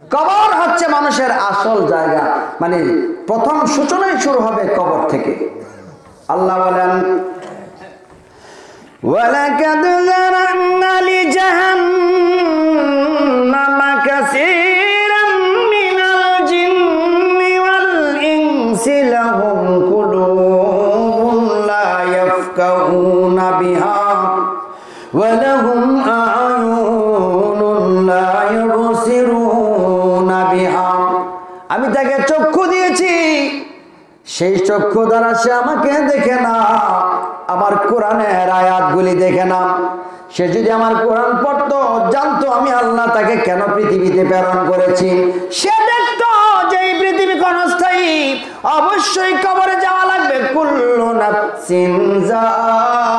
কবর হচ্ছে মানুষের আসল জায়গা, মানে প্রথম সূচনাই শুরু হবে কবর থেকে। আল্লাহ বলেন ওয়ালাকাদ যারানা লিজাহান্নামা কাসীরাম মিনাল জিন্নি ওয়াল ইনসি লাহুম কুলুবুন লা ইয়াফকাহুনা বিহা ওয়া লাহুম আ'য়ুনুন লা ইউবসিরুনা বিহা। আমি তাকে চক্ষু দিয়েছি, সেই চক্ষু দ্বারা সে আমাকে দেখে না, আমার কোরআনের আয়াতগুলি দেখে না। সে যদি আমার কোরআন পড়তো, জানতো আমি আল্লাহ তাকে কেন পৃথিবীতে প্রেরণ করেছি। সে দেখতো যে এই পৃথিবী ক্ষণস্থায়ী, অবশ্যই কবরে যাওয়া লাগবে। কুল্লু নাফসিন যায়িকাতুল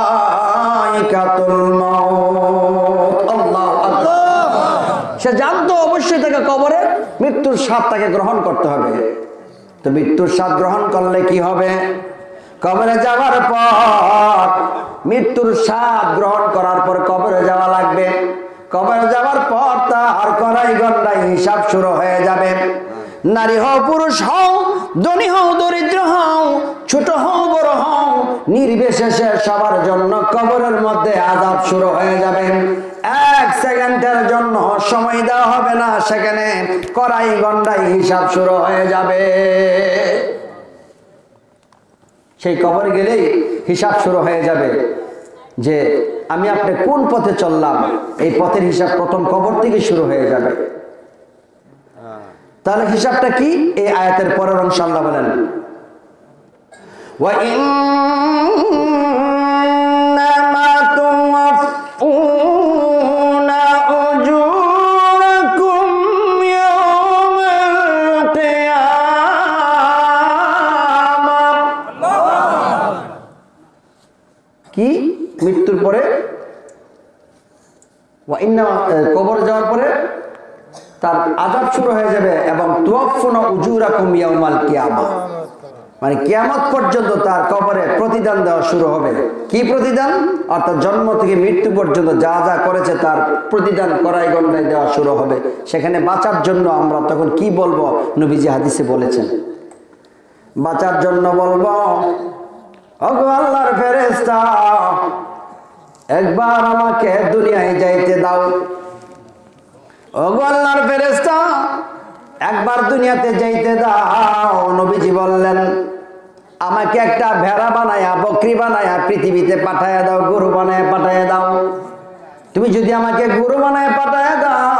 মাউত। আল্লাহু আকবার। সে জানতো অবশ্যই তাকে কবরে মৃত্যুর স্বাদ তাকে গ্রহণ করতে হবে। তো মৃত্যুর স্বাদ গ্রহণ করলে কি হবে? কবরে যাওয়ার পর, মৃত্যুর স্বাদ গ্রহণ করার পর কবরে যাওয়া লাগবে। কবরে যাওয়ার পর তার কড়াই গন্ডাই হিসাব শুরু হয়ে যাবে। নারী হও পুরুষ হও, ধনী হও দরিদ্র হও, ছোট হও বড় হও, নির্বিশেষে সবার জন্য কবরের মধ্যে আযাব শুরু হয়ে যাবে। এক সেকেন্ডের জন্য সময় দেওয়া হবে না, সেখানে কড়াই গন্ডাই হিসাব শুরু হয়ে যাবে। সেই কবর গেলেই হিসাব শুরু হয়ে যাবে যে আমি আপনি কোন পথে চললাম, এই পথের হিসাব প্রথম কবর থেকে শুরু হয়ে যাবে। তাহলে হিসাবটা কি? এই আয়াতের পরের অংশ আল্লাহ বলেন ওয়া ইন্নামা তুওয়াফফুনা উজুরাকুম ইয়াওমাল কিয়ামাহ। কি? মৃত্যুর পরে ওয়া ইন্নামা, কবর যাওয়ার পরে তার আযাব শুরু হয়ে যাবে। এবং তুওয়াফফুনা উজুরাকুম ইয়াওমাল কিয়ামাহ, মানে কিয়ামত পর্যন্ত তার কবরে প্রতিদান দেওয়া শুরু হবে। কি প্রতিদান? অর্থাৎ জন্ম থেকে মৃত্যু পর্যন্ত যা যা করেছে তার প্রতিদান কড়াই গন্ডায় দেওয়া শুরু হবে। সেখানে বাঁচার জন্য আমরা তখন কি বলবো? নবীজি হাদিসে বলেছেন, বাঁচার জন্য বলবো, ওগো আল্লাহর ফেরেশতা, একবার আমাকে দুনিয়ায় যাইতে দাও। ওগো আল্লাহর ফেরেশতা, একবার দুনিয়াতে যাইতে দাও। নবীজি বললেন, আমাকে একটা ভেড়া বানায়া, বকরি বানায়া পৃথিবীতে পাঠায়া দাও, গরু বানায়া পাঠায়া দাও। তুমি যদি আমাকে গরু বানায়া পাঠায়া দাও,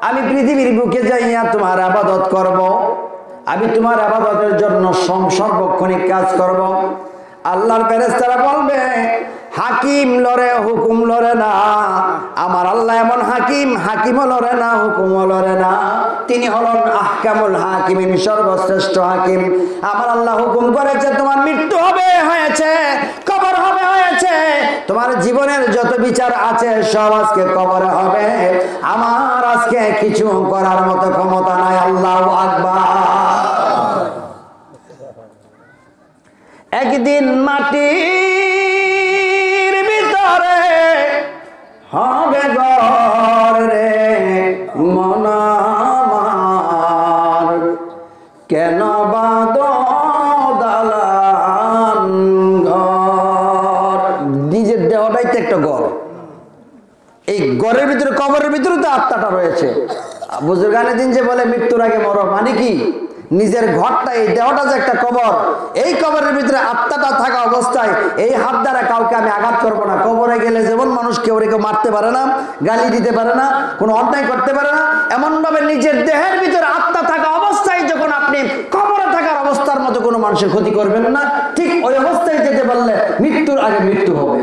আমি পৃথিবীর বুকে যাইয়া তোমার ইবাদত করব। আমি তোমার ইবাদতের জন্য সর্বক্ষণিক কাজ করব। আল্লাহর ফেরেশতারা বলবে, হাকিম লড়ে, হুকুম লড়ে না। আমার আল্লাহ এমন হাকিম, হাকিমও লড়ে না, হুকুমও লড়ে না। তিনি হলেন আহকামুল হাকিমিন, সর্বশ্রেষ্ঠ হাকিম। আমার আল্লাহ হুকুম করেছে তোমার মৃত্যু হবে, হয়েছে। কবর হবে, হয়েছে। তোমার জীবনের যত বিচার আছে সব আজকে কবরে হবে। আমার আজকে কিছু করার মতো ক্ষমতা নাই। আল্লাহু আকবার। একদিন মাটির ভিতরে হবে ঘর রে মন আমার, কেন বাঁধো দালান ঘর। নিজের দেহটাই তো একটা ঘর। এই ঘরের ভিতরে, কবরের ভিতরে তো আত্মাটা রয়েছে। বুজুর্গানে দিন যে বলে মৃত্যুর আগে মরো, মানে কি? নিজের ঘরটা, এই দেহটা যে একটা কবর, এই কবরের ভিতরে আত্মাটা থাকা অবস্থায় এই হাত দ্বারা কাউকে আমি আঘাত করবো না। কবরে গেলে যেমন মানুষ কেউ মারতে পারে না, গালি দিতে পারে না, কোনো অন্যায় করতে পারে না, এমন ভাবে নিজের দেহের ভিতরে আত্মা থাকা অবস্থায় যখন আপনি কবরে থাকার অবস্থার মতো কোনো মানুষের ক্ষতি করবেন না, ঠিক ওই অবস্থায় যেতে পারলে মৃত্যুর আগে মৃত্যু হবে।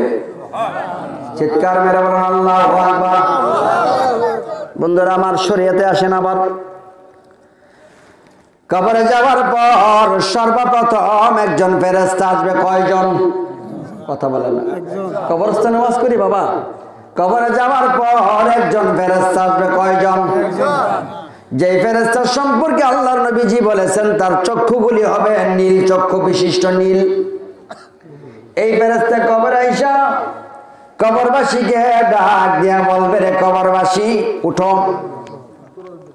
চিৎকার মেরে বলেন আল্লাহু আকবার। বন্ধুরা আমার, শরীয়তে আসেন আবার, কবরে যাওয়ার পর সর্বপ্রথম একজন ফেরেশতা আসবে। কয়জন? কথা বলে না। কবরস্থানে ওয়াজ করি বাবা। কবরে যাওয়ার পর একজন ফেরেশতা আসবে। কয়জন? যে ফেরেশতা সম্পর্কে আল্লাহর নবীজি বলেছেন তার চক্ষুগুলি হবে নীল চক্ষু বিশিষ্ট, নীল। এই ফেরেশতা কবরে আইসা কবরবাসীকে ডাক দিয়া বলবে, রে কবরবাসী উঠো।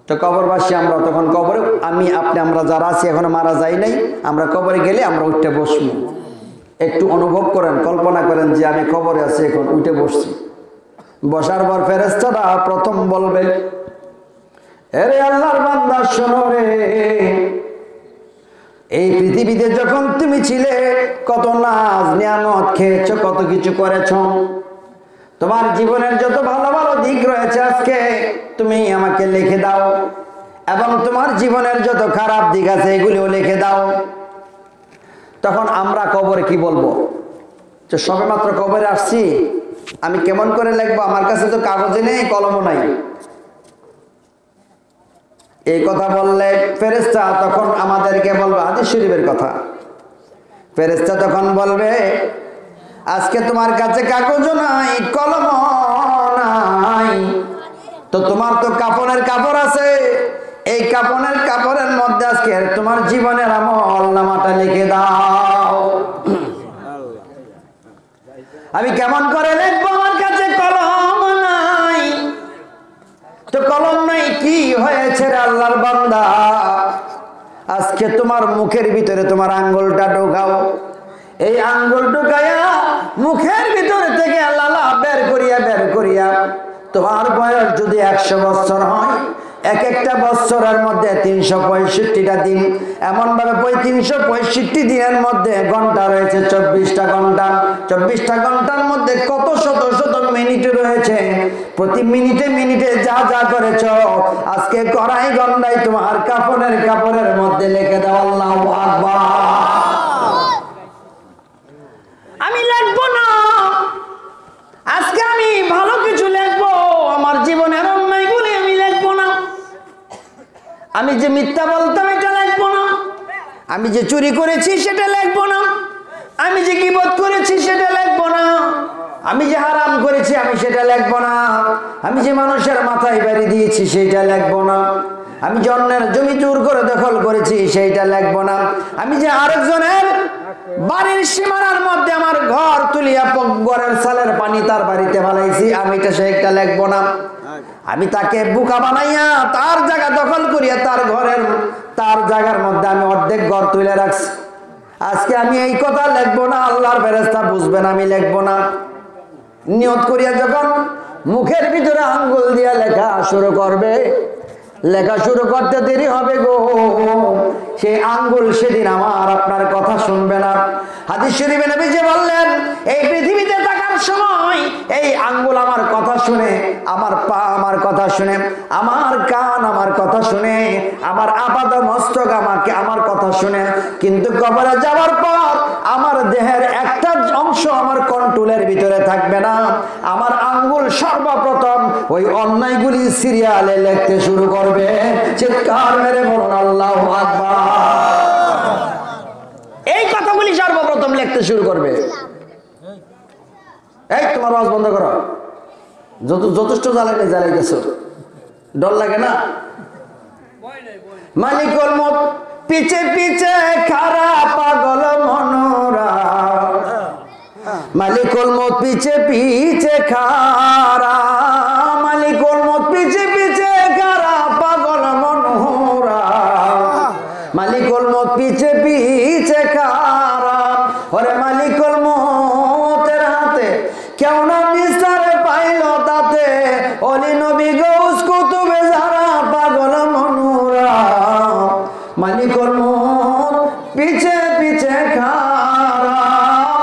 তো কবরবাসী আমরা তখন কবরে আমরা যারা আছি এখনো মারা যাই নাই, আমরা কবরে গেলে আমরা উঠে বসবো। একটু অনুভব করেন, কল্পনা করেন যে আমি কবরে আছি, এখন উঠে বসছি। বসার পর ফেরেশতারা প্রথম বলবে, এরে আল্লাহর বান্দা শোনো রে, এই পৃথিবীতে যখন তুমি ছিলে কত নাজ নিয়ামত খেয়েছো, কত কিছু করেছো, তোমার জীবনের যত ভালো ভালো দিক রয়েছে আজকে তুমি আমাকে লিখে দাও, এবং তোমার জীবনের যত খারাপ দিক আছে এগুলিও লিখে দাও। তখন আমরা কবরে কি বলবো, যে সবেমাত্র কবরে আসছি, আমি কেমন করে লিখবো, আমার কাছে তো কাগজে নেই, কলমও নাই। এই কথা বললে ফেরেশতা তখন আমাদেরকে বলবে, হাদিস শরীফের কথা, ফেরেশতা তখন বলবে, আজকে তোমার কাছে কাগজও নাই, কলমও নাই, তো তোমার তো কাফনের কাপড় আছে, এই কাফনের কাপড়ের মধ্যে আজকে তোমার জীবনের আমল নামাটা লিখে দাও। আমি কেমন করে লিখবো, আমার কাছে কলম নাই। তো কলম নাই কি হয়েছে রে আল্লাহর বান্দা, আজকে তোমার মুখের ভিতরে তোমার আঙ্গুলটা ঢোকাও, এই আঙ্গুল ঢুকাইয়া মুখের ভিতরে থেকে লালা বের করিয়া তোমার বয়স যদি 100 বছর হয়, এক একটা বছরের মধ্যে 365টা দিন, এমন ভাবে 365 দিনের মধ্যে ঘন্টা রয়েছে 24টা ঘন্টা। 24টা ঘন্টার মধ্যে কত শত শত মিনিট রয়েছে, প্রতি মিনিটে মিনিটে যা যা করেছ আজকে কড়াই গন্ডায় তোমার কাপড়ের মধ্যে লিখে দাও। আল্লাহু আকবার। আমি লিখবো না, আজকে আমি ভালো কিছু লিখবো, আমার জীবনের অন্যায়গুলি আমি লিখবো না, আমি যে মিথ্যা বলতাম এটা লিখবো না, আমি যে চুরি করেছি সেটা লিখবো না, আমি যে গীবত করেছি সেটা লিখবো না, আমি যে হারাম করেছি আমি সেটা লিখবো না, আমি যে মানুষের মাথায় বাড়ি দিয়েছি সেইটা লিখবো না, আমি যে অন্যের জমি চুর করে দখল করেছি সেইটা লিখবো না, আমি যে আরেকজনের বাড়ির সীমানার মধ্যে আমার ঘর তুলিয়া ঘরের সালের পানি তার বাড়িতে ফেলাইছি আমি এটা সেইটা লিখবো না, আমি তাকে বোকা বানাইয়া তার জায়গা দখল করিয়া তার জায়গার মধ্যে আমি অর্ধেক ঘর তুলে রাখছি, আজকে আমি এই কথা লিখবো না। আল্লাহর ফেরেশতা বুঝবেন আমি লিখবো না। নিয়ত করিয়া যখন মুখের ভিতরে আঙ্গুল দিয়া লেখা শুরু করবে, লেখা শুরু করতে দেরি হবে গো, সেই আঙ্গুল সেদিন আমার আপনার কথা শুনবে না। হাদিস শরীফে নবীজি বললেন, এই পৃথিবীতে থাকার সময় এই আঙ্গুল আমার কথা শুনে, আমার পা আমার কথা শুনে, আমার কান আমার কথা শুনে, আমার আপাদ মস্তক আমার কথা শুনে, কিন্তু কবরে যাওয়ার পর আমার দেহের একটা অংশ আমার কন্ট্রোলের ভিতরে থাকবে না। আমার আঙ্গুল সর্বপ্রথম ওই অন্যায়গুলি সিরিয়ালে লিখতে শুরু করবে। চিৎকার মেরে বলুন আল্লাহু আকবার। এই কথাগুলি সর্বপ্রথম লিখতে শুরু করবে। এই তোমার আওয়াজ বন্ধ করো, যথেষ্ট জ্বালাইতেছ, ডর লাগে না? মালিকুল মত পিছে পিছে খারা পাগল মনোরা, মালিকুল মত পিছে পিছে খারা, মালিকুল মত পিছে পিছে খারা পাগল মনোরা, মালিকুল মত পিছে পিছে খারা, ওরে মালিকুল মতের হাতে কেউ না নিস্তার পাইল তাতে, অলি নবী গৌস কুতুবে যারা পাগল মনোরা, মালিকুল মত পিছে পিছে খারা,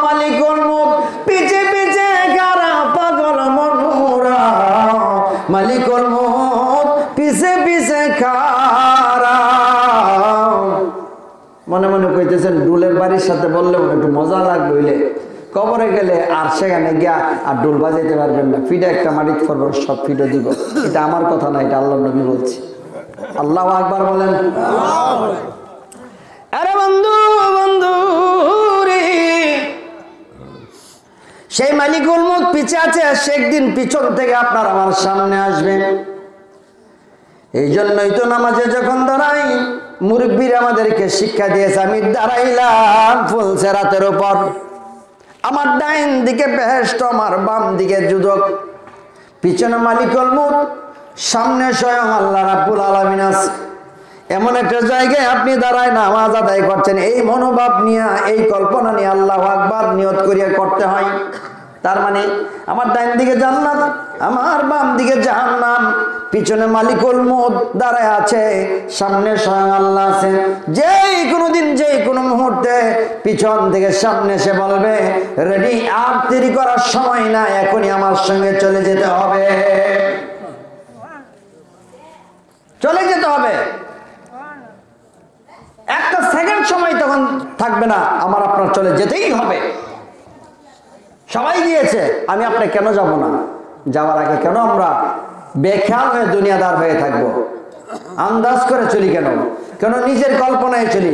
মালিকুল মত পিছে পিছে খারা পাগল মনোরা, মালিকুল মত পিছে পিছে খারা। মনে মনে কইতেছেন ডুলের বাড়ির সাথে বললে একটু মজা লাগবে, হইলে কবরে গেলে আর সেখানে গিয়া আর ডোল বাজাইতে পারবেন না, ফিডে একটা মাটিত করবো, সব ফিডে দিব। এটা আমার কথা না, এটা আল্লাহর নবী বলছি। আল্লাহু আকবার বলেন। আরে বন্ধু বন্ধু রে, সেই মালিকুল মুত পিছে আছে, সে একদিন পিছন থেকে আপনার আমার সামনে আসবেন। এই জন্যই তো নামাজে যখন দাঁড়াই মুরব্বীর আমাদেরকে শিক্ষা দিয়েছে, আমি দাঁড়াইলাম ফুলছে রাতের উপর, আমার ডাইন দিকে বেহেশত, আমার বাম দিকে যুদক, পিছনে মালিকুল মুত, সামনে স্বয়ং আল্লাহ রাব্বুল আলামিন আছে। এমন একটা জায়গায় আপনি দাঁড়ায় নামাজ আদায় করছেন, এই মনোভাব নিয়ে, এই কল্পনা নিয়ে আল্লাহু আকবার নিয়ত করিয়া করতে হয়। তার মানে আমার ডান দিকে জান্নাত, আমার বাম দিকে জাহান্নাম, পিছনে মালিকুল মউত দাঁড়ায় আছে, সামনে স্বয়ং আল্লাহ আছে। যেই কোনো দিন, যেই কোনো মুহূর্তে পিছন থেকে সামনে এসে বলবে, রেডি, আর দেরি করার সময় না, এখনই আমার সঙ্গে চলে যেতে হবে, চলে যেতে হবে। একটা সেকেন্ড সময় তখন থাকবে না, আমার আপনার চলে যেতেই হবে। সবাই গিয়েছে, আমি আপনি কেন যাব না? যাওয়ার আগে কেন আমরা বেখেয়াল হয়ে দুনিয়াদার হয়ে থাকবো? আন্দাজ করে চলি কেন? কেন নিজের কল্পনায় চলি?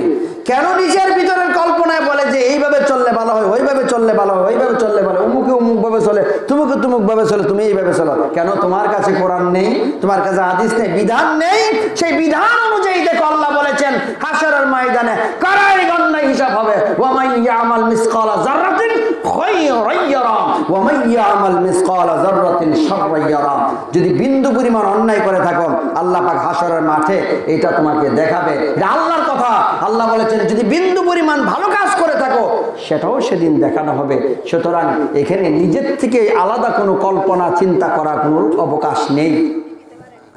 কেন নিজের ভিতরের কল্পনায় বলে যে এইভাবে চললে ভালো হয়, ওইভাবে চললে ভালো হয়, ওইভাবে চললে ভালো, অমুকে অমুক ভাবে চলে, তুমুকে তুমুক ভাবে চলে, তুমি এইভাবে চলো? কেন তোমার কাছে কোরআন নেই, তোমার কাছে হাদিস নেই, বিধান নেই? সেই বিধান অনুযায়ী দেখো আল্লাহ বলেছেন হাশরের ময়দানে কারাই গণনায় হিসাব হবে। ওয়া মান ইয়ামাল মিসকালা যাররাতিন খায়রান ইয়ারা ওয়া মান ইয়ামাল মিসকালা যাররাতিন শাররান ইয়ারা। যদি বিন্দু পরিমাণ অন্যায় করে থাকো, আল্লাহ পাক হাশরের মাঠে এটা তোমাকে দেখাবে। এটা আল্লাহর কথা। আল্লাহ বলেছেন যদি বিন্দু পরিমাণ ভালো কাজ করে থাকো, সেটাও সেদিন দেখানো হবে। সুতরাং এখানে নিজের থেকে আলাদা কোনো কল্পনা চিন্তা করার কোনো অবকাশ নেই,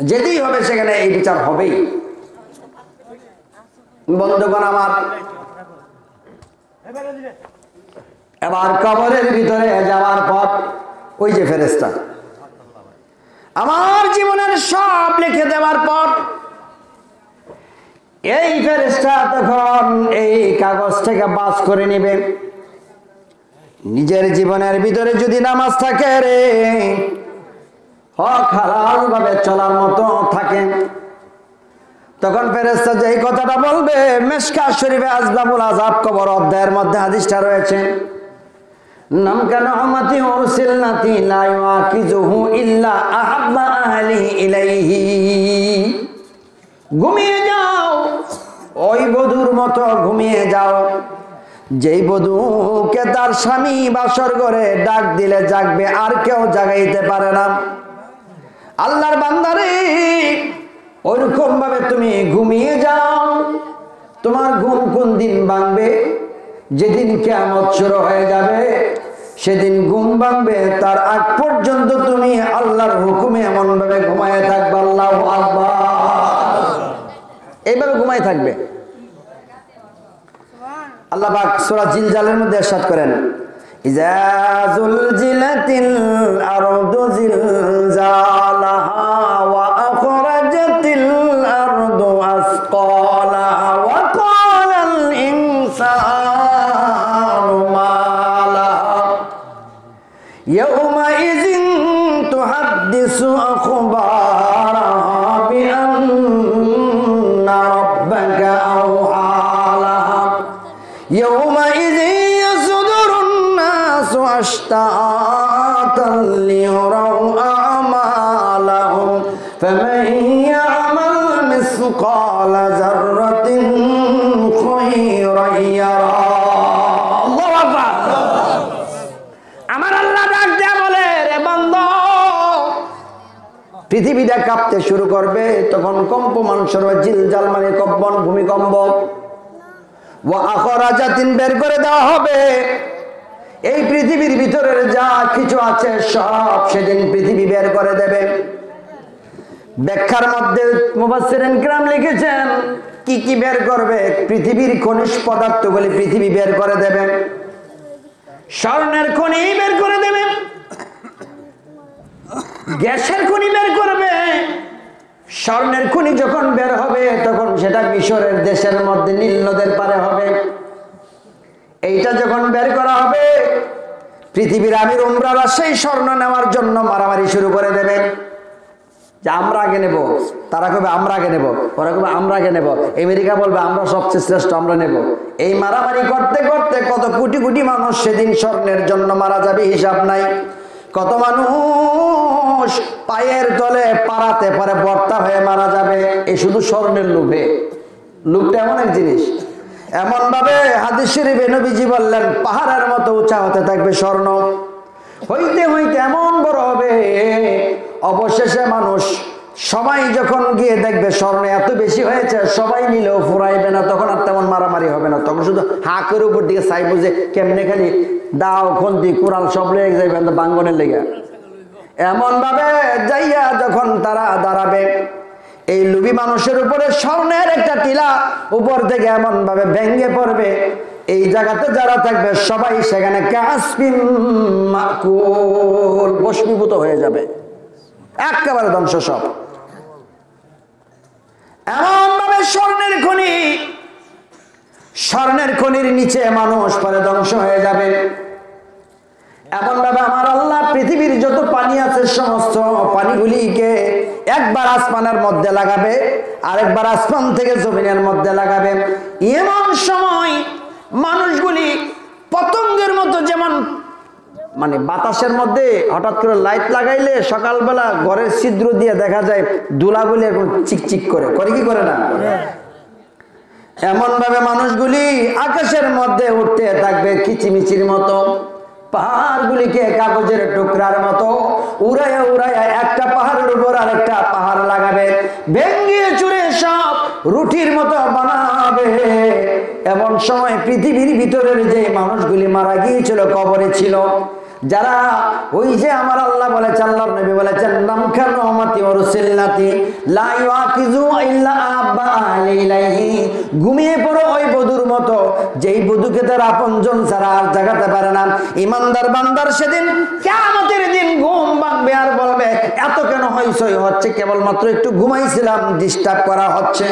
যেতেই হবে সেখানে, এই বিচার হবেই। বন্ধুগণ আমার, এবার কবরের ভিতরে যাওয়ার পর ওই যে ফেরেশতা আমার জীবনের সব লিখে দেওয়ার পর, এই ফেরেশতা তখন এই কাগজ থেকে বাস করে নেবে। নিজের জীবনের ভিতরে যদি নামাজ থাকে রে, হক হালাল ভাবে চলার মতো থাকে, তখন ফেরেশতা যেই কথাটা বলবে, মিশকাত শরীফে আজলামুল আযাব কবর অধ্যায়ের মধ্যে হাদিসটা রয়েছে, নাম কানা উম্মতি উরসিলনাতি লা ইউআকিজুহু ইল্লা আহাব্বা আহলি ইলাইহি। ঘুমিয়ে যাও, ওই বধূর মতো ঘুমিয়ে যাও, যেই বধূকে তার স্বামী বাসর ঘরে ডাক দিলে জাগবে, আর কেউ জাগাইতে পারে না। আল্লাহর বান্দারে, ওইরকম ভাবে তুমি ঘুমিয়ে যাও। তোমার ঘুম কোন দিন ভাঙবে? যেদিন কিয়ামত শুরু হয়ে যাবে, সেদিন ঘুম ভাঙবে। তার আগ পর্যন্ত তুমি আল্লাহর হুকুমে এমন ভাবে ঘুমায় থাকবে। আল্লাহু আকবার। এইভাবে ঘুমায় থাকবে। আল্লাহ পাক সূরা জিলজালের মধ্যে ইরশাদ করেন, ইযা যুলজিলাতিল আরদু জিলজালাহা ওয়া আখরাজাতিল আরদু আসকালাহা ওয়া ক্বালাল ইনসানু মা লাহা ইয়াওমা ইযিন তুহাদ্দিসু আখবারাহা বিআন্না রাব্বাকা আওহা লাহা يومئذ يصدر الناس أشتاتا ليروا أعمالهم فمن يعمل مثقال ذرة خيرا يره। الله أكبر। আমার আল্লাহ ডাক দেয়া বলে, রে বান্দা, পৃথিবীটা কাঁপতে শুরু করবে, তখন কম্পমান শুরু হবে। জিলজাল মানে কম্পন, ভূমিকম্প। বের করে দেওয়া হবে। এই পৃথিবীর ভিতরের যা কিছু আছে সব সেদিন পৃথিবী বের করে দেবে। ব্যাখ্যার মধ্যে মুফাসসিরিন কিরাম লিখেছেন কি কি বের করবে। পৃথিবীর খনিজ পদার্থগুলি পৃথিবী বের করে দেবে, স্বর্ণের খনি বের করে দেবে, গ্যাসের খনি বের করবে। স্বর্ণের খনি যখন বের হবে, তখন সেটা মিশরের দেশের মধ্যে নীল নদের পারে হবে। এইটা যখন বের করা হবে, পৃথিবীর আমির উমরারা সেই স্বর্ণ নেওয়ার জন্য মারামারি শুরু করে দেবে যে আমরা আগে নেব। তারা কবে আমরা আগে নেব, ওরা কবে আমরা আগে নেব, আমেরিকা বলবে আমরা সবচেয়ে শ্রেষ্ঠ, আমরা নেব। এই মারামারি করতে করতে কত কোটি কোটি মানুষ সেদিন স্বর্ণের জন্য মারা যাবে, হিসাব নাই। কত মানুষ পায়ের তলে পাড়াতে পারে বর্তা হয়ে মারা যাবে, এই শুধু স্বর্ণের লোভে। লোভটা এমন এক জিনিস, এমন ভাবে হাদিস শরীফে নবীজি বললেন পাহাড়ের মতো উঁচা হতে থাকবে স্বর্ণ, হইতে হইতে এমন বড় হবে, অবশেষে মানুষ সবাই যখন গিয়ে দেখবে স্বর্ণ এত বেশি হয়েছে, সবাই নিলেও ফুরাইবে না, তখন আর তেমন মারামারি হবে না। তখন শুধু হাঁকের উপর দিকে চাইবো যে কেমনে খালি দাও খন্তি কুড়াল সব লেগে যাইবে বাঙ্গনের লেগে। এমন ভাবে যাইয়া যখন তারা দাঁড়াবে, এই লুবি মানুষের উপরে স্বর্ণের একটা টিলা উপর থেকে এমন ভাবে ভেঙে পড়বে, এই জায়গাতে যারা থাকবে সবাই সেখানে কাসফিন মাকুল ভস্মীভূত হয়ে যাবে, একেবারে ধ্বংস সব। এমন ভাবে স্বর্ণের খনির নিচে মানুষ পরে ধ্বংস হয়ে যাবে। এমন ভাবে আমার আল্লাহ পৃথিবীর যত পানি আছে সমস্ত পানিগুলিকে একবার আসমানের মধ্যে লাগাবে, আরেকবার আসমান থেকে জমিনের মধ্যে লাগাবে। এমন সময় মানুষগুলি পতঙ্গের মতো, যেমন মানে বাতাসের মধ্যে হঠাৎ করে লাইট লাগাইলে সকালবেলা ঘরের ছিদ্র দিয়ে দেখা যায় ধুলাগুলি এরকম চিকচিক করে কি করে না, এমন ভাবে মানুষগুলি আকাশের মধ্যে উঠতে থাকবে কিচিমিচির মতো, পাহাড়গুলিকে কাগজের টুকরার মতো উড়াইয়া উড়াইয়া একটা পাহাড়ের উপর আরেকটা পাহাড় লাগাবে, ভেঙ্গিয়ে চুরে সব রুটির মতো বানাবে। এমন সময় পৃথিবীর ভিতরের যে মানুষগুলি মারা গিয়েছিল, কবরে ছিল, যারা ওই যে আমার আল্লাহ বলেছেন, আল্লাহর নবী বলেছেন, নামখান উম্মতি ওয়া রাসূলুল্লাহি লা ইউআকিযু ইল্লা আব্বা আলাইহি, ঘুমিয়ে পড়ো ওই বধুর মতো, যেই বধুকে তার আপনজন ছাড়া আর জাগাতে পারে না। ইমানদার বান্দার সেদিন কিয়ামতের দিন ঘুম ভাঙবে আর বলবে, এত কেন হইচই হচ্ছে, কেবলমাত্র একটু ঘুমাইছিলাম, ডিস্টার্ব করা হচ্ছে।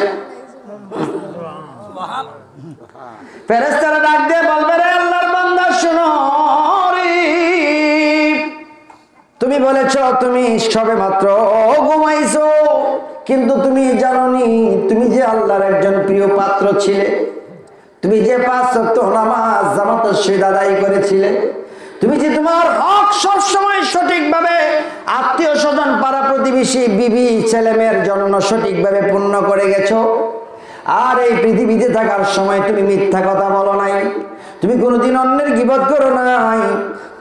ফেরেশতারা ডাক দিয়ে বলবে, রে আল্লাহর বান্দা শোনো, তুমি বলেছ তুমি সবে মাত্র ঘুমাইছো, কিন্তু তুমি জানোনি তুমি যে আল্লাহর একজন প্রিয় পাত্র ছিলে, তুমি যে 5 ওয়াক্ত নামাজ জামাতের সহিত আদায় করেছিলে, তুমি যে তোমার হক সবসময় সঠিকভাবে আত্মীয় স্বজন পাড়া প্রতিবেশী বিবি ছেলে মেয়ের জন্য সঠিকভাবে পূর্ণ করে গেছো, আর এই পৃথিবীতে থাকার সময় তুমি মিথ্যা কথা বলো নাই, তুমি কোনোদিন অন্যের গীবত করো নাই,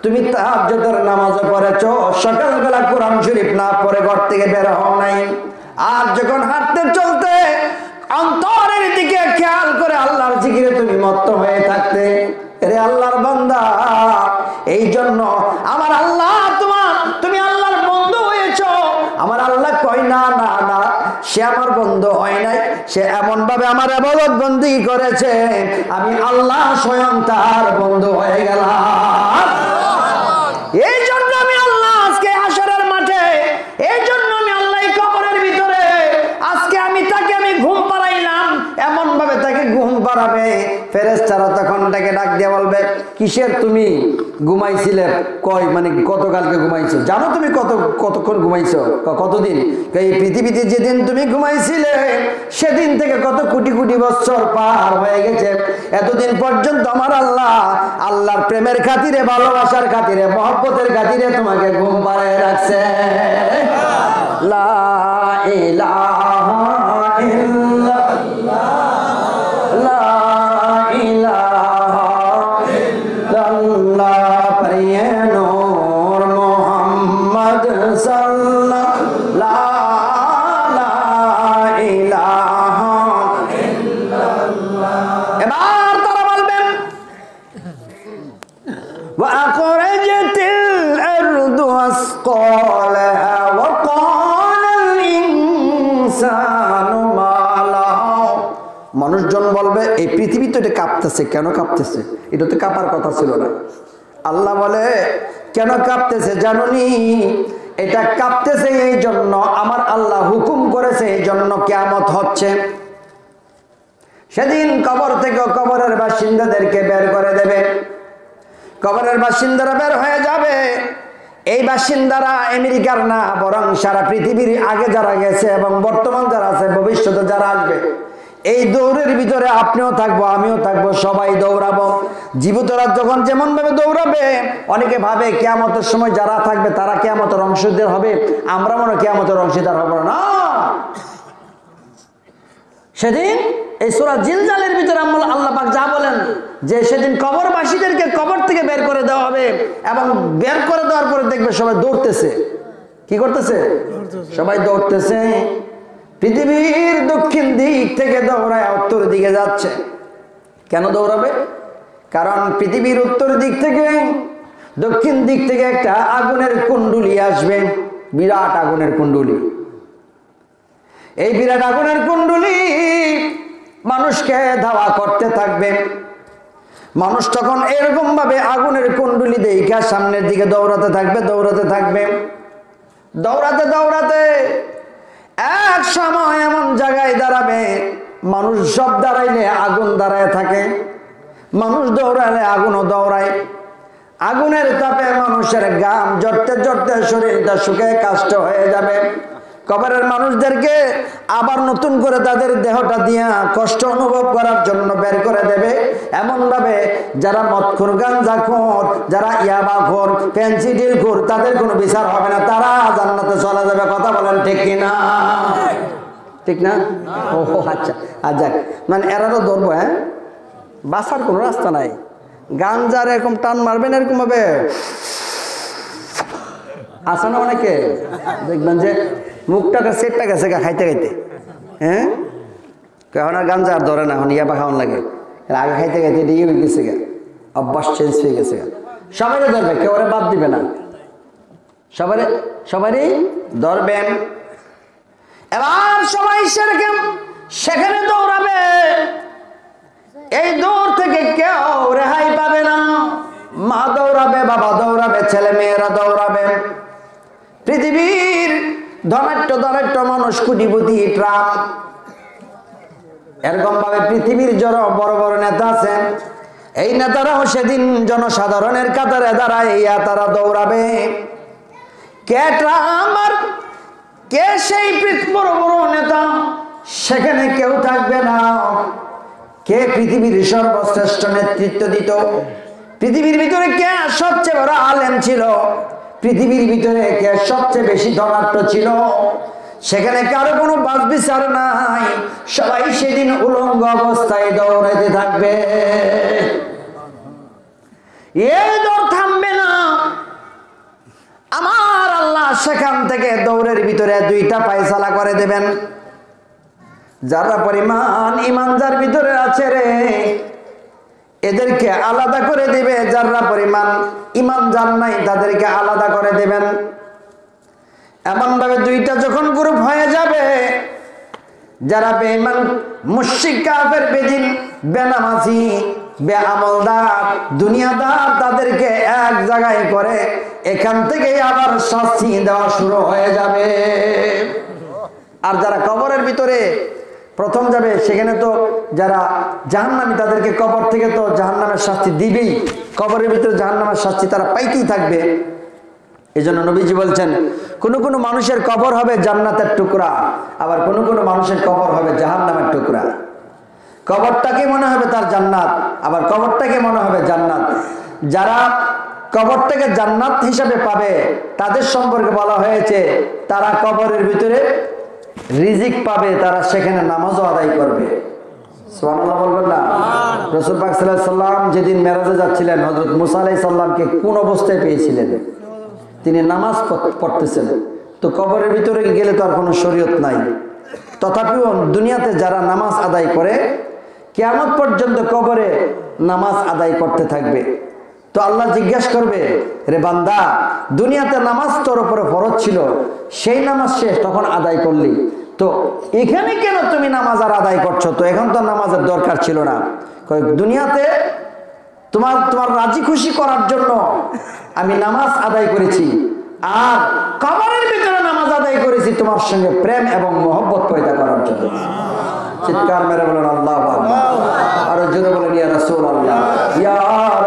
তুমি তাহাজ্জুদের নামাজও পড়েছো, সকালবেলা কোরআন শরীফ না পড়ে ঘর থেকে বের হও নাই, আর যখন হাঁটতে চলতে অন্তরের দিকে খেয়াল করে আল্লাহর জিকিরে তুমি মত্ত হয়ে থাকতে। রে আল্লাহর বান্দা, এই জন্য আমার আল্লাহ তুমি আল্লাহর বন্ধু হয়েছো। আমার আল্লাহ কয় না না না, সে আমার বন্ধু হয় নাই, সে এমন ভাবে আমার ইবাদত বন্দেগী করেছে, আমি আল্লাহ স্বয়ং তার বন্ধু হয়ে গেলাম। এই জন্য আমি আল্লাহ আজকে হাসরের মাঠে, এই জন্য আমি আল্লাহ কবরের ভিতরে আজকে আমি ঘুম পাড়াইলাম, এমন ভাবে তাকে ঘুম পাড়াবে। ফেরেশতারা তখন তাকে ডাক দিয়ে বলবে, কিসের তুমি ঘুমাইছিলে? কয় মানে গতকালকে ঘুমাইছো। জানো তুমি কতক্ষণ ঘুমাইছো? কতদিন? এই পৃথিবীতে যেদিন তুমি ঘুমাইছিলে সেদিন থেকে কত কোটি কোটি বছর পার হয়ে গেছে। এতদিন পর্যন্ত আমার আল্লাহর প্রেমের খাতিরে, ভালোবাসার খাতিরে, মহব্বতের খাতিরে তোমাকে ঘুম পাড়ায় রাখছে। লা ইলাহা ইল্লাল্লাহ, লা ইলাহা ইল্লাল্লাহ, পড়িয়ে নূর মুহাম্মদ সাল্লাল্লাহু লা ইলাহা ইল্লাল্লাহ। এবার তারা বলবেন, ওয়া আখরাজাতিল আরদু আসকালাহা ওয়া ক্বালাল ইনসানু মা লাহা। মানুষজন বলবে, এই পৃথিবী তো এটা কাঁপতেছে, কেন কাঁপতেছে? এটা তো কাঁপার কথা ছিল না। আল্লাহ বলে, কেন কাঁপতেছে জানোনি? এটা কাঁপতেছে এই জন্য, আমার আল্লাহ হুকুম করেছে, এই জন্য কিয়ামত হচ্ছে। সেদিন কবর থেকে কবরের বাসিন্দাদেরকে বের করে দেবে। কবরের বাসিন্দারা বের হয়ে যাবে। এই বাসিন্দারা আমেরিকার না, বরং সারা পৃথিবীর আগে যারা গেছে এবং বর্তমান যারা আছে, ভবিষ্যতে যারা আসবে, এই দৌড়ের ভিতরে আপনিও থাকবো, আমিও থাকবো, সবাই দৌড়াবো। জীবিতরা যখন যেমন ভাবে দৌড়াবে, অনেকে ভাবে কিয়ামতের সময় যারা থাকবে তারা কিয়ামতের অংশীদার হবে, আমরা মনে কিয়ামতের অংশীদার হব না। সেদিন এই সূরা জিলজালের ভিতরে আল্লাহ পাক যা বলেন যে সেদিন কবরবাসীদেরকে কবর থেকে বের করে দেওয়া হবে, এবং বের করে দেওয়ার পরে দেখবে সবাই দৌড়তেছে। কি করতেছে? সবাই দৌড়তেছে। পৃথিবীর দক্ষিণ দিক থেকে দৌড়ায় উত্তর দিকে যাচ্ছে। কেন দৌড়াবে? কারণ পৃথিবীর উত্তর দিক থেকে দক্ষিণ দিক থেকে একটা আগুনের কুণ্ডলী আসবে, বিরাট আগুনের কুণ্ডলী। এই বিরাট আগুনের কুণ্ডলী মানুষকে ধাওয়া করতে থাকবে। মানুষ তখন এরকম ভাবে আগুনের কুণ্ডলী দেখা সামনের দিকে দৌড়াতে থাকবে, দৌড়াতে থাকবে। দৌড়াতে দৌড়াতে এক সময় এমন জায়গায় দাঁড়াবে, মানুষ সব দাঁড়াইলে আগুন দাঁড়ায় থাকে, মানুষ দৌড়াইলে আগুনও দৌড়ায়। আগুনের তাপে মানুষের ঘাম ঝরতে ঝরতে শরীরটা শুকিয়ে কাষ্ট হয়ে যাবে। কবরের মানুষদেরকে আবার নতুন করে তাদের দেহটা দিয়া কষ্ট অনুভব করার জন্য বের করে দেবে। এমন ভাবে যারা মদখোর, গাঞ্জাখোর, যারা ইয়াবাখোর, পেনসিডিলখোর, তাদের কোনো বিচার হবে না, তারা জান্নাতে চলে যাবে। কথা বলেন ঠিক কিনা? ঠিক না? ও আচ্ছা, আচ্ছা, মানে এরারও ধরবো। হ্যাঁ, বাঁচার কোনো রাস্তা নাই। গাঞ্জার এরকম টান মারবেন, এরকম ভাবে আসে না অনেকে, দেখবেন যে মুখটাকে সেটটা গেছে গা খাইতে খাইতে। হ্যাঁ, এখন আর গাঞ্জা আর ধরে না, এখন ইয়াবা খাওয়ান লাগে। আগে খাইতে খাইতে দিয়ে হয়ে গেছে গা, অভ্যাস চেঞ্জ হয়ে গেছে গা। সবাই ধরবে, কেউ বাদ দিবে না, সবারই ধরবেন। এবার সবাই সেখানে দৌড়াবে। এই দৌড় থেকে কেউ রেহাই পাবে না। মা দৌড়াবে, বাবা দৌড়াবে, ছেলে মেয়েরা দৌড়াবে। পৃথিবীর ধনাঢ্য মানুষ, কোটিপতি, ট্রাম্প, এরকম ভাবে পৃথিবীর বড় বড় নেতা আছেন। এই নেতারাও সেদিন জনসাধারণের কাতারে দাঁড়ায় তারা দৌড়াবে। কে ট্রাম্প আর কে সেই বড় বড় নেতা, সেখানে কেউ থাকবে না। কে পৃথিবীর সর্বশ্রেষ্ঠ নেতৃত্ব দিত, পৃথিবীর ভিতরে কে সবচেয়ে বড় আলেম ছিল, পৃথিবীর ভিতরে কে সবচেয়ে বেশি ধনাঢ্য ছিল, সেখানে কারো কোনো বাছ বিচার নাই। সবাই সেদিন উলঙ্গ অবস্থায় দৌড়াইতে থাকবে। এই দৌড় থামবে না। আমার আল্লাহ সেখান থেকে দৌড়ের ভিতরে দুইটা ফায়সালা করে দেবেন। যারা পরিমাণ ইমান যার ভিতরে আছে রে, এদেরকে আলাদা করে দিবে। যারা পরিমাণ ইমান যার নাই, তাদেরকে আলাদা করে দেবেন। এমন ভাবে দুইটা যখন গ্রুপ হয়ে যাবে, যারা বেঈমান, মুশরিক, কাফের, বেদিন, বেনামাজি, বেআমলদার, দুনিয়াদার, তাদেরকে এক জায়গায় করে এখান থেকে আবার শাস্তি দেওয়া শুরু হয়ে যাবে। আর যারা কবরের ভিতরে প্রথম যাবে, সেখানে তো যারা জাহান্নামী, তাদেরকে কবর থেকে তো জাহান্নামের শাস্তি দিবেই। কবরের ভিতরে জাহান্নামের শাস্তি তারা পাইতেই থাকবে। এই জন্য নবীজি বলছেন, কোন কোন মানুষের কবর হবে জান্নাতের টুকরা, আবার কোন কোন মানুষের কবর হবে জাহান্নামের টুকরা। কবরটাকে মনে হবে তার জান্নাত, আবার কবরটাকে মনে হবে জান্নাত। যারা কবরটাকে জান্নাত হিসাবে পাবে, তাদের সম্পর্কে বলা হয়েছে তারা কবরের ভিতরে রিজিক পাবে, তারা সেখানে নামাজও আদায় করবে। সুবহানাল্লাহ বলবেন না? রাসূল পাক সাল্লাল্লাহু আলাইহি সাল্লাম যেদিন মেরাজে যাচ্ছিলেন, হযরত মুসা আলাইহিস সালামকে কোন অবস্থায় পেয়েছিলেন? তিনি নামাজ পড়তেছেন। তো কবরের ভিতরে গেলে তো আর কোনো শরীয়ত নাই। তথাপিও দুনিয়াতে যারা নামাজ আদায় করে, কিয়ামত পর্যন্ত কবরে নামাজ আদায় করতে থাকবে। তো আল্লাহ জিজ্ঞাসা করবে, রে বান্দা, দুনিয়াতে নামাজ তোর উপরে ফরজ ছিল, সেই নামাজ শেষ, তখন আদায় করলি, তো এখানে কেন তুমি নামাজ আর আদায় করছো? তো এখন তো নামাজের দরকার ছিল না। দুনিয়াতে তোমার রাজি খুশি করার জন্য আমি নামাজ আদায় করেছি, আর কবরের ভিতরে নামাজ আদায় করেছি তোমার সঙ্গে প্রেম এবং মহব্বত পয়দা করার জন্য। চিৎকার মেরে বলেন আল্লাহু আকবার। আর জোরে বলেন ইয়া রাসূলুল্লাহ, ইয়া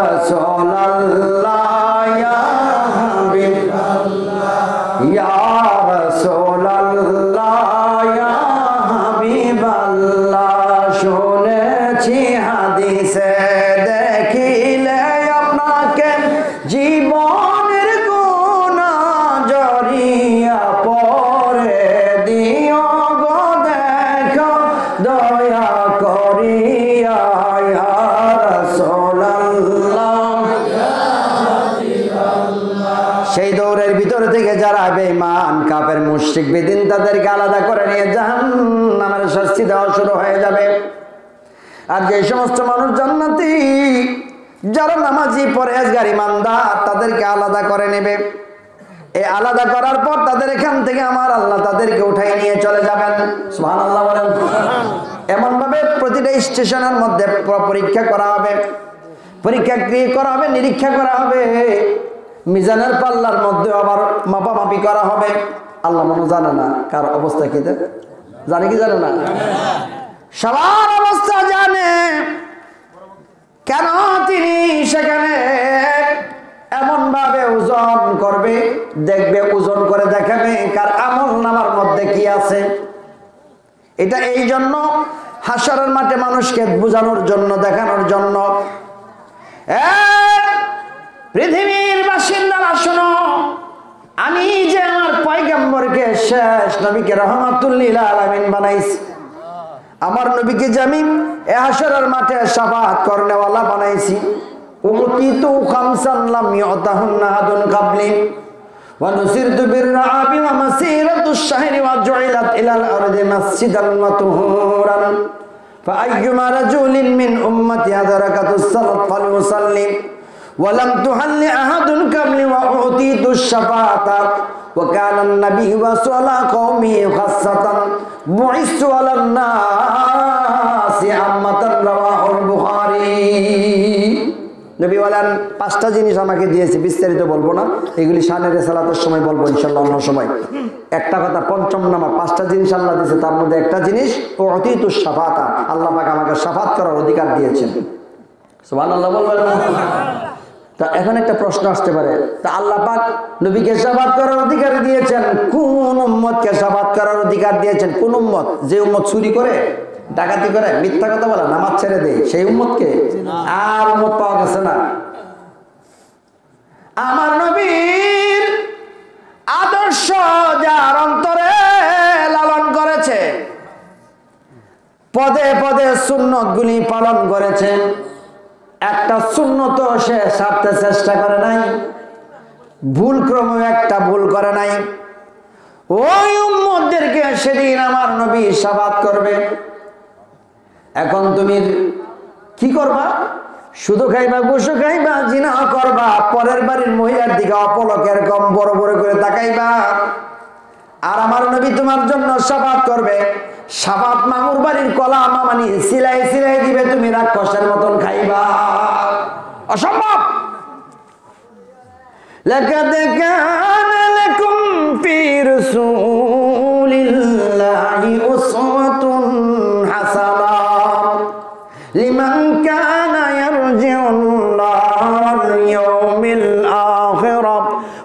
রাসূলুল্লাহ, ইয়া হাবিবাল্লাহ, ইয়া রাসূলুল্লাহ, ইয়া হাবিবাল্লাহ। শুনেছি হাদিসে, দেখিলে আপনাকে জীবনের গুনাহ জড়িয়া পড়ে, দিও গো দেখো দয়া করিয়া, ইয়া রাসূলুল্লাহ। সেই দৌড়ের ভিতর থেকে যারা বেঈমান, মুশরিক বেদিন তাদেরকে আলাদা করে নিয়ে জাহান্নামের শাস্তি দেওয়া শুরু হয়ে যাবে। আর যে সমস্ত মানুষ জান্নাতি, যারা নামাজি পরহেজগার ইমানদার, তাদেরকে আলাদা করে নেবে। এই আলাদা করার পর তাদের এখান থেকে আমার আল্লাহ তাদেরকে উঠাই নিয়ে চলে যাবেন। সুবহানাল্লাহ বলেন। এমন ভাবে প্রতিটা স্টেশনের মধ্যে পরীক্ষা করা হবে, পরীক্ষা করা হবে, নিরীক্ষা করা হবে। মিজানের পাল্লার মধ্যে আবার মাপামাপি করা হবে। আল্লাহ মনে জানে না কার অবস্থা কি, জানে কি জানে না? সবার অবস্থা জানে। কেন তিনি সেখানে এমন ভাবে ওজন করবে, দেখবে, ওজন করে দেখাবে কার আমল নামার মধ্যে কি আছে। এটা এই জন্য হাসরের মাঠে মানুষকে বোঝানোর জন্য, দেখানোর জন্য। পৃথিবীর বাসিন্দারা শোনো, আমি যে আমার পয়গম্বরকে শেষ নবীকে রাহমাতুল লিল আলামিন বানাইছি, আমার নবীকে যে আমি এ হাসরের মাঠে শাফাআত করনেওয়ালা বানাইছি। উতিতু খামসান লাম ইউতাহুন্না আহাদুন ক্বাবলি ওয়া নুসিরতু বিররাবি ওয়া মাসিরাতুশ শাহরি ওয়া জুইলাত ইলাল আরদি মাসজিদান ওয়া তুহুরান ফাআইয়ুমা রাজুলিন মিন উম্মতি আদরাকাতুস সালাত ফালইউসাল্লি ওয়া লাম তুহাল্লি আহাদুন ক্বাবলি ওয়া উতিতুশ শাফাআতা ওয়া কানা আন-নাবিয়্যু ওয়াসালা কওমি খাসসাতান বুইসু আলান নাসি আম্মাতান রাওয়াহুল বুখারী। নবী বলেন, 5টা জিনিস আমাকে দিয়েছে, বিস্তারিত বলবো না, এগুলি শানে রিসালাতের সময় বলবো ইনশাআল্লাহ, অন্য সময়। একটা কথা, পঞ্চম নাম্বার 5টা জিনিস আল্লাহ দিয়েছে, তার মধ্যে একটা জিনিস উতিতুশ শাফাআতা, আল্লাহ পাক আমাকে শাফাত করার অধিকার দিয়েছেন। সুবহানাল্লাহ বলবেন। তা এখন একটা প্রশ্ন আসতে পারে, তা আল্লাহ পাক নবীকে শাফাত করার অধিকার দিয়েছেন, কোন উম্মতকে শাফাত করার অধিকার দিয়েছেন? কোন উম্মত? যে উম্মত চুরি করে, ডাকাতি করে, মিথ্যা কথা বলে, নামাজ ছেড়ে দেয়, সেই উম্মতকে? আর উম্মত পাওয়া গেছে না। আমার নবীর আদর্শ যার অন্তরে লালন করেছে, পদে পদে সুন্নত গুলি পালন করেছে, একটা সুন্নত সে ছাড়তে চেষ্টা করে নাই, ভুল ক্রমে একটা ভুল করে নাই। ওই উম্মতদেরকে সেদিন আমার নবী শাফাত করবে। এখন তুমি কি করবা? শুধু খাইবা, গোশু খাইবা, জিনা করবা, পরের বাড়ির মহিলার দিকে অপলকের কম বড় বড় করে তাকাইবা, আর আমার নবী তোমার জন্য শাফাত করবে। শাফাত মামুর বাড়ির কলা মামানি সিলাই সিলাই দিবে, তুমি রাক্ষসের মতন খাইবা। অসম্ভব। লাকাদ কানা লাকুম ফি রাসূলিল্লাহি উসওয়াতুন হাসানাহ লিমান কানা ইয়ারজুল্লাহ ওয়াল ইয়াউমিল আখিরা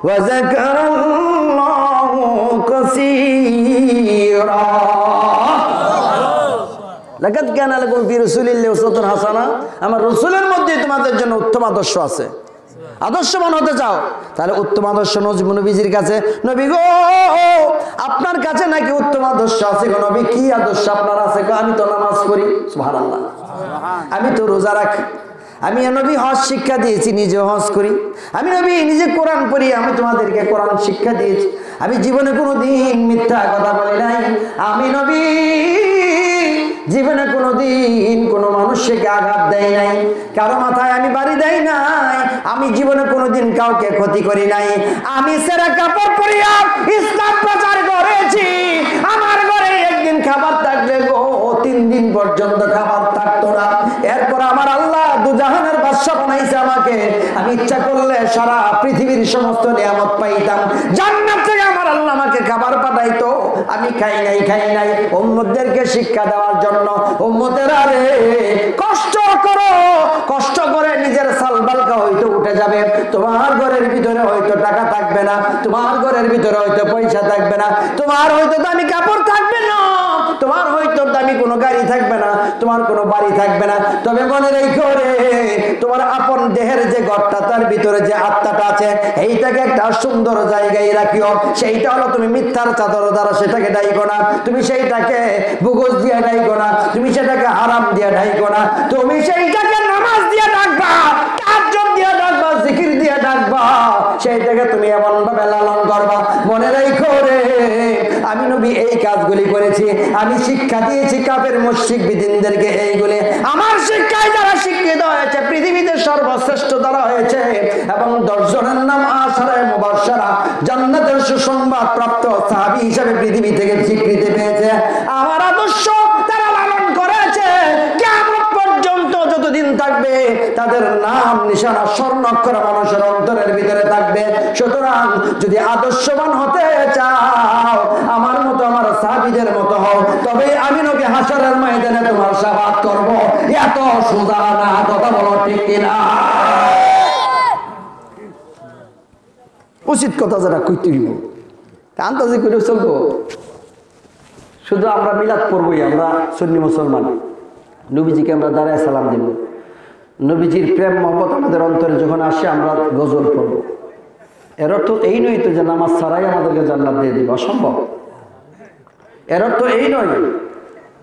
ওয়া যাকারাল্লাহু কাসীরা। লাকাদ কানা লাকুম ফি রাসূলিল্লাহি উসওয়াতুন হাসানাহ, আমার রাসূলের মধ্যে তোমাদের জন্য উত্তম আদর্শ আছে। আদর্শবান হতে চাও, তাহলে উত্তম আদর্শ নবীজির কাছে। নবী গো, আপনার কাছে নাকি উত্তম আদর্শ আছে গো নবী? কি আদর্শ আপনার আছে? আমি তো নামাজ পড়ি, সুবহানাল্লাহ, আমি তো রোজা রাখি, আমি নবী হজ শিক্ষা দিয়েছি, নিজে হজ করি, আমি নবী নিজে কোরআন পড়ি, আমি তোমাদেরকে কোরআন শিক্ষা দিয়েছি, আমি জীবনে কোনোদিন মিথ্যা কথা বলি নাই, আমি নবী জীবনে কোনোদিন কোনো মানুষকে আঘাত দেয় নাই, কারো মাথায় আমি বাড়ি দেই নাই, আমি জীবনে কোনোদিন কাউকে ক্ষতি করি নাই, আমি সেরা কাপড় পরিয়া ইসলাম প্রচার করেছি। আমার ঘরে একদিন খাবার থাকলে গো 3 দিন পর্যন্ত খাবার থাকতো না। এরপর আমার আল্লাহ দুজাহানের বাদশা বানাইছে আমাকে, আমি ইচ্ছা করলে সারা পৃথিবীর সমস্ত নিয়ামত পাইতাম, জান্নাত থেকে আমার আল্লাহ আমাকে খাবার পাঠাইতো, আমি খাই নাই। উম্মতদেরকে শিক্ষা দেওয়ার জন্য, উম্মতেরা রে কষ্ট করো, কষ্ট করে নিজের সালবালকা হয়তো উঠে যাবে, তোমার ঘরের ভিতরে হয়তো টাকা থাকবে না, তোমার ঘরের ভিতরে হয়তো পয়সা থাকবে না, তোমার হয়তো দামি কাপড় থাকবে না, তোমার হয়তো দামি কোনো গাড়ি থাকবে না, তোমার কোনো বাড়ি থাকবে না, তবে মনে রেখো রে, তোমার আপন দেহের যে ঘরটা, তার ভিতরে যে আত্মাটা আছে, এইটাকে একটা সুন্দর জায়গায় রাখিও। সেইটা হলো তুমি মিথ্যার চাদর দ্বারা সেটাকে ডাইকো না, তুমি সেইটাকে বুগজ দিয়ে ডাইকো না, তুমি সেটাকে হারাম দিয়ে ডাইকো না, তুমি সেইটাকে নামাজ দিয়ে ডাকবা, তাহাজ্জুদ দিয়ে ডাকবা, জিকির দিয়ে ডাকবা, সেইটাকে তুমি এমন ভাবে লালন করবা। মনে রেখো রে, নবী এই কাজগুলি করেছি, আমি শিক্ষা দিয়েছি কাফের মুশরিক বিদিনদেরকে এইগুলি। আমার শিক্ষায় যারা শিক্ষিত হয়েছে পৃথিবীতে সর্বশ্রেষ্ঠ দ্বারা হয়েছে এবং 10 জনের নাম আশারায়ে মুবাশশারা জান্নাতের সুসংবাদ প্রাপ্ত সাহাবী হিসেবে পৃথিবী থেকে স্বীকৃতি পেয়েছে। আমার আদর্শ তারা লালন করেছে, কিয়ামত পর্যন্ত যতদিন থাকবে তাদের নাম নিশানা স্বর্ণাক্ষরে মানুষের অন্তরের ভিতরে থাকবে। সুতরাং যদি আদর্শবান হতে চাও আমার মতো, আমার সাহাবীদের মতো হও, তবে আমি নবী হাশরের ময়দানে তোমার শাফাআত করব। এত সোজা না, কথা বলো ঠিক কিনা? উচিত কথা যারা কইতে হইব, আন্দাজি করে চলবো। শুধু আমরা মিলাদ পড়বই, আমরা সুন্নি মুসলমান, নবীজিকে আমরা দাঁড়ায় সালাম দিব, নবীজির প্রেম মহব্বত আমাদের অন্তরে যখন আসে আমরা গজল পড়ব। এর অর্থ এই নয় তো যে নামাজ ছাড়াই আমাদেরকে জান্নাত দিয়ে দিবে, অসম্ভব। এর অর্থ এই নয়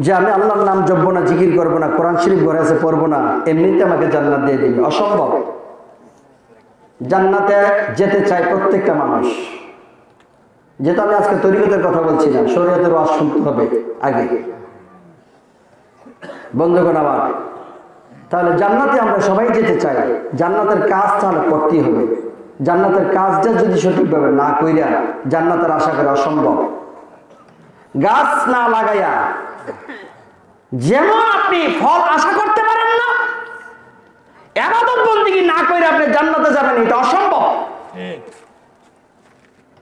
যে আমি আল্লাহর নাম জপবো না, জিকির করবো না, কোরআন শরীফ ঘরে আছে পড়বো না, এমনিতে আমাকে জান্নাত দিয়ে দিবে, অসম্ভব। জান্নাতে যেতে চায় প্রত্যেকটা মানুষ। যেহেতু আমি আজকে তরিকতের কথা বলছি না, শরীয়তের ওয়াজ শুনতে হবে আগে, বন্ধুগণ আমার। তাহলে জান্নাতে আমরা সবাই যেতে চাই, জান্নাতের কাজ তাহলে করতেই হবে। জান্নাতের কাজটা যদি সঠিকভাবে না কইরা জান্নাতের আশা করা অসম্ভব। গাছ না লাগাইয়া যেমন আপনি ফল আশা করতে পারেন না, ইবাদত বন্দেগী না করে আপনি জান্নাতে যাবেন, এটা অসম্ভব।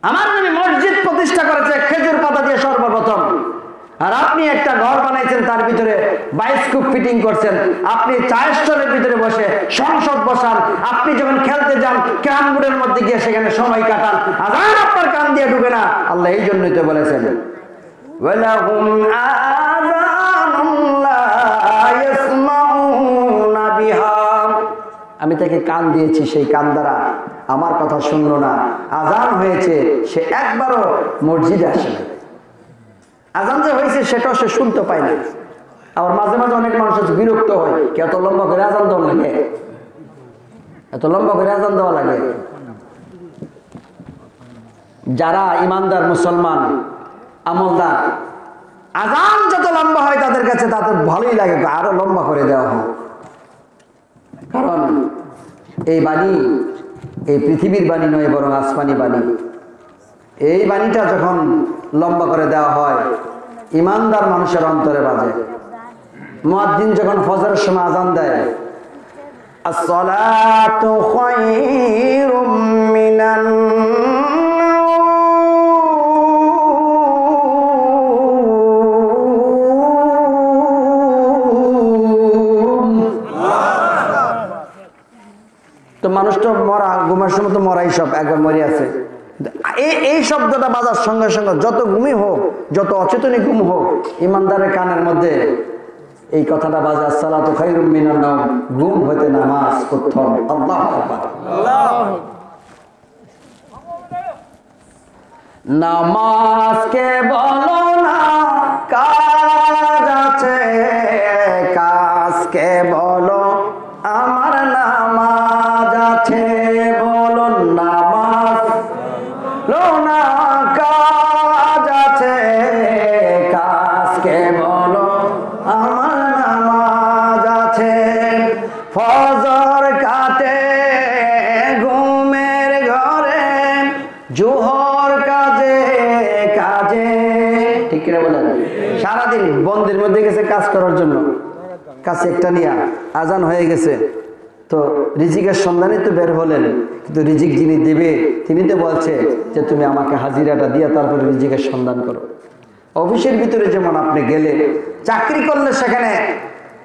আমার নবী মসজিদ প্রতিষ্ঠা করেছে খেজুর পাতা দিয়ে সর্বপ্রথম, আর আপনি একটা ঘর বানাইছেন, তার ভিতরে বায়োস্কোপ ফিটিং করছেন, আপনি চায়ের স্টলের ভিতরে বসে সংসদ বসান, আপনি যখন খেলতে যান ক্যারাম বোর্ডের মধ্যে গিয়ে সেখানে সময় কাটান, আজান আপনার কান দিয়ে ঢুকে না। আল্লাহ এই জন্যই তো বলেছেন ওয়ালাহুম আযানুন লা ইয়াসমাউনা বিহা, আমি তাকে কান দিয়েছি, সেই কান দ্বারা আমার কথা শুনলো না। আজান হয়েছে, সে একবারও মসজিদে আসে না। আজান যে হয়েছে সেটাও সে শুনতে পায় না। আবার মাঝে মাঝে অনেক মানুষ বিরক্ত হয়, কি এত লম্বা করে আজান দেওয়া লাগে, এত লম্বা করে আজান দেওয়া লাগে। যারা ইমানদার মুসলমান আমলদার, আজান যত লম্বা হয় তাদের কাছে তাদের ভালোই লাগে, আরো লম্বা করে দেওয়া হয়। কারণ এই বাণী এই পৃথিবীর বাণী নয়, বরং আসমানি বাণী। এই বাণীটা যখন লম্বা করে দেওয়া হয় ইমানদার মানুষের অন্তরে বাজে। মুয়াজ্জিন যখন ফজরের সময় আজান দেয়, আসসালাতু খায়রুম মিনান তো মানুষ তো মরা, ঘুমের সময় তো মরাই, সব একবার মরে আছে। এই শব্দটা বাজার সঙ্গে সঙ্গে যত ঘুমই হোক, যত অচেতনই ঘুম হোক, ইমানদারের কানের মধ্যে এই কথাটা বাজে, আসসালাতু খায়রুম মিনান নাওম, ঘুম হইতে নামাজ উত্তম। আল্লাহু আকবার। নামাজকে বলো না কাজ আছে, কাজকে বলো আমার নামাজ আছে, বলো নামাজ লো না কাজ আছে, কাজকে বলো আমার নামাজ আছে। ফজর কাটে ঘুমের ঘরে, জোহর কাজে কাজে, ঠিক কিনা বলেন? সারাদিন বন্দির মধ্যে গেছে কাজ করার জন্য, কাছে একটা নিয়ে আজান হয়ে গেছে, তো রিজিকের সন্ধানে তো বের হলেন, কিন্তু রিজিক যিনি দেবে তিনি তো বলছে যে তুমি আমাকে হাজিরাটা দিয়ে তারপরে রিজিকের সন্ধান করো। অফিসের ভিতরে যেমন আপনি গেলে চাকরি করলে, সেখানে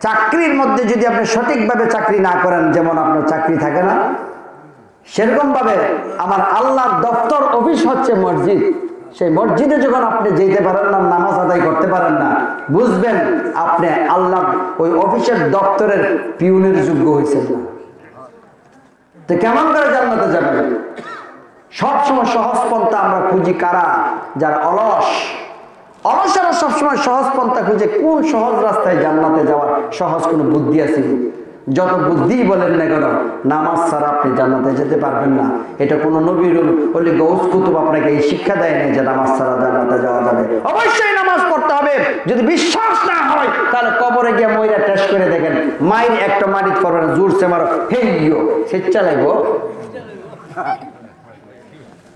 চাকরির মধ্যে যদি আপনি সঠিকভাবে চাকরি না করেন, যেমন আপনার চাকরি থাকে না, সেরকম ভাবে আমার আল্লাহর দপ্তর অফিস হচ্ছে মসজিদ। সেই মসজিদে যখন আপনি যেতে পারেন না, নামাজ আদায় করতে পারেন না, বুঝবেন আপনি আল্লাহ ওই অফিসের দপ্তরের পিউনের যোগ্য হয়েছেন না। তো কেমন করে জান্নাতে যাবেন? সবসময় সহজ পন্থা আমরা খুঁজি কারা? যারা অলস। অলসেরা সবসময় সহজ পন্থা খুঁজে, কোন সহজ রাস্তায় জান্নাতে যাওয়ার সহজ কোনো বুদ্ধি আছে, যত বুদ্ধি বলেন না কেন, নামাজ ছাড়া আপনি জান্নাতে যেতে পারবেন না। এটা কোন নবীর ওলি গৌস কুতুব আপনাকে এই শিক্ষা দেয় না যে নামাজ ছাড়া জান্নাতে যাওয়া যাবে। অবশ্যই নামাজ পড়তে হবে। যদি বিশ্বাস না হয় তাহলে কবরে গিয়ে মইরা টেস্ট করে দেখেন, মাইর একটা মারিত করবে না, জোরসে মারো, হেইও স্বেচ্ছা লাগবো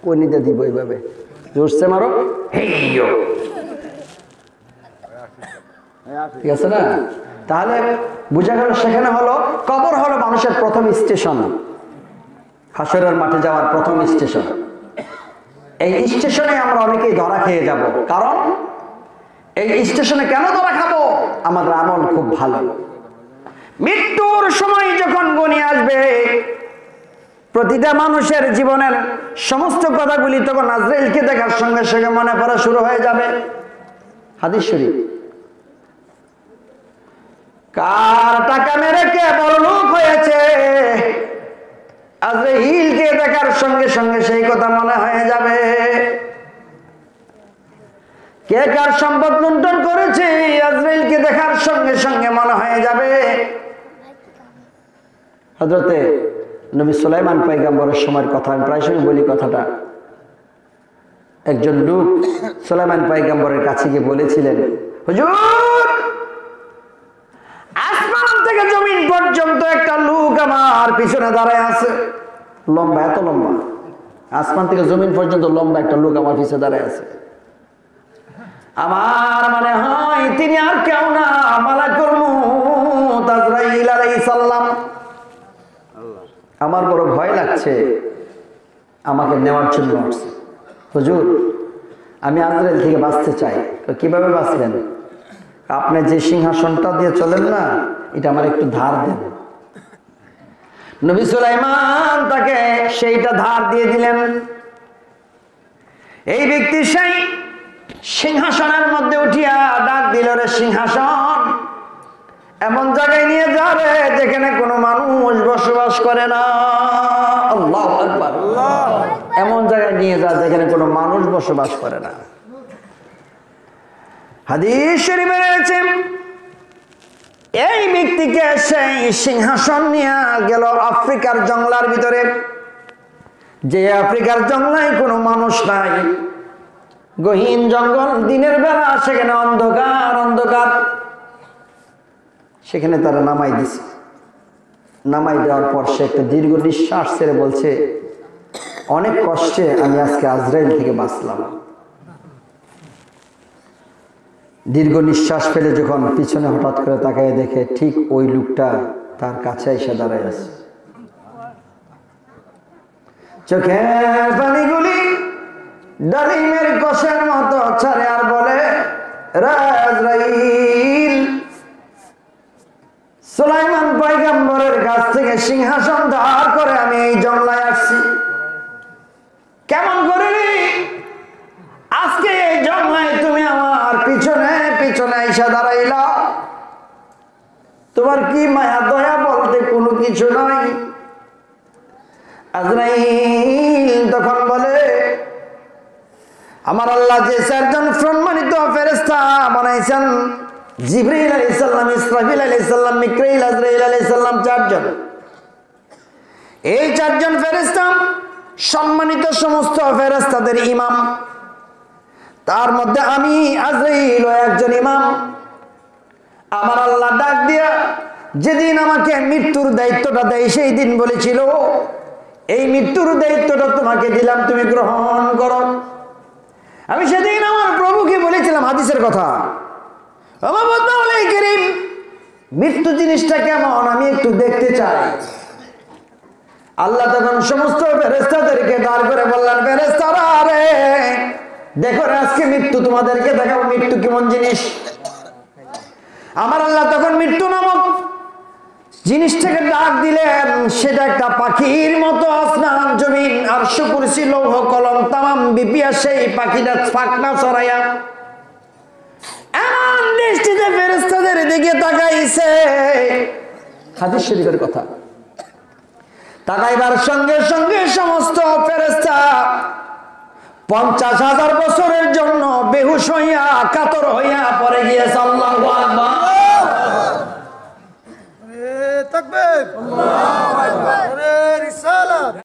কনিতে দিব এইভাবে, জোরসে মারো, হেইও, ঠিক আছে না? তাহলে বুঝা গেল সেখানে হলো কবর হলো মানুষের প্রথম স্টেশন, হাসরের মাঠে যাওয়ার প্রথম স্টেশন। এই স্টেশনে আমরা অনেকেই ধরা খেয়ে যাব। কারণ এই স্টেশনে কেন ধরা খাবো? আমাদের আমল খুব ভালো। মৃত্যুর সময় যখন গণিয়ে আসবে প্রতিটা মানুষের জীবনের সমস্ত কথাগুলি, তখন আজরাইলকে দেখার সঙ্গে সঙ্গে মনে পড়া শুরু হয়ে যাবে। হাদিস শরীফ, কার টাকা মেরে কে বড়লোক হয়েছে, আজরাইলকে দেখার সঙ্গে সঙ্গে সেই কথা মনে হয়ে যাবে। কে কার সম্পদ লুণ্ঠন করেছে, আজরাইলকে দেখার সঙ্গে সঙ্গে মনে হয়ে যাবে। হযরতে নবী সুলাইমান পয়গম্বরের সময়ের কথা আমি প্রায় সময় বলি কথাটা। একজন লোক সুলাইমান পয়গম্বরের কাছে গিয়ে বলেছিলেন, হুজুর, আসমান থেকে জমিন পর্যন্ত একটা লোক আমার পিছনে দাঁড়ায় আছে। লম্বা, এত লম্বা, আসমান থেকে জমিন পর্যন্ত লম্বা একটা লোক আমার পিছনে দাঁড়ায় আছে। আমার মনে হয় তিনি আর কেউ না, মালাকুল মউত আজরাইল আলাইহিস সালাম। আমার বড় ভয় লাগছে, আমাকে নেওয়ার জন্য আসছে। হুজুর, আমি আজরাইল থেকে বাঁচতে চাই। কিভাবে বাঁচলেন? আপনি যে সিংহাসনটা দিয়ে চলেন না, এটা আমার একটু ধার দেন। নবী সুলাইমান তাকে সেইটা ধার দিয়ে দিলেন। এই ব্যক্তি সেই সিংহাসনের মধ্যে উঠিয়া ডাক দিল, রে সিংহাসন, এমন জায়গায় নিয়ে যাবে যেখানে কোনো মানুষ বসবাস করে না। আল্লাহু আকবার। এমন জায়গায় নিয়ে যা যেখানে কোনো মানুষ বসবাস করে না। হাদিস শরীফে রয়েছে, এই ব্যক্তিকে সেই সিংহাসন নিয়ে গেল আফ্রিকার জঙ্গলার ভিতরে, যে আফ্রিকার জঙ্গলায় কোনো মানুষ নাই, গহীন জঙ্গল, দিনের বেলা, সেখানে অন্ধকার অন্ধকার। সেখানে তারা নামাই দিছে। নামাই দেওয়ার পর সে একটা দীর্ঘ নিঃশ্বাস ছেড়ে বলছে, অনেক কষ্টে আমি আজকে আজরাইল থেকে বাঁচলাম। দীর্ঘ নিঃশ্বাস ফেলে যখন পিছনে হঠাৎ করে তাকায় দেখে ঠিক ওই লোকটা তার কাছে এসে দাঁড়ায় আছে। চোখের পানিগুলি ডালিমের কষের মতো ছাড়ে আর বলে, আজরাইল, সুলাইমান পয়গম্বরের কাছ থেকে সিংহাসন ধার করে আমি এই জঙ্গলায় আসছি। কেমন করে আজকে এই জঙ্গলায় তুমি আমার পিছনে পিছনে এসে দাঁড়াইলা? তোমার কি মায়া দয়া বলতে কোনো কিছু নাই? আজরাইল তখন বলে, আমার আল্লাহ যে চারজন সম্মানিত ফেরেশতা বানাইছেন, জিবরাইল আলাইহিস সালাম, ইসরাফিল আলাইহিস সালাম, মিকাইল, আজরাইল আলাইহিস সালাম, চারজন। এই চারজন ফেরেশতা সম্মানিত সমস্ত ফেরেশতাদের ইমাম। তার মধ্যে আমি আজরাইল একজন ইমাম। আমার আল্লাহ ডাক দিয়া যেদিন আমাকে মৃত্যুর দায়িত্বটা দেয়, সেই দিন বলেছিল, এই মৃত্যুর দায়িত্বটা তোমাকে দিলাম, তুমি গ্রহণ করো। আমি সেদিন আমার প্রভুকে বলেছিলাম হাদিসের কথা, মৃত্যু জিনিসটা কেমন আমি একটু দেখতে চাই। আল্লাহ তখন সমস্ত ফেরেশতাদেরকে দাঁড় করে বললেন, ফেরেশতারা রে, দেখো আজকে মৃত্যু তোমাদেরকে দেখাবো মৃত্যু কেমন জিনিস। আমার আল্লাহ তখন মৃত্যু নামক জিনিসটাকে ডাক দিলেন। সেটা একটা পাখির মতো, আসমান জমিন আরশ কুরসি লৌহ কলম তামাম বিপিয়া সেই পাখিটা পাখনা ছড়াইয়া এমন দৃষ্টিতে ফেরেশতাদের দিকে তাকাইছে। হাদিস শরীফের কথা। তাকাইবার সঙ্গে সঙ্গে সমস্ত ফেরেশতা 50,000 বছরের জন্য বেহুশ হইয়া কাতর হইয়া পড়ে গিয়েছে। আল্লাহু আকবার। তাকবীর, আল্লাহু আকবার, রিসালাত।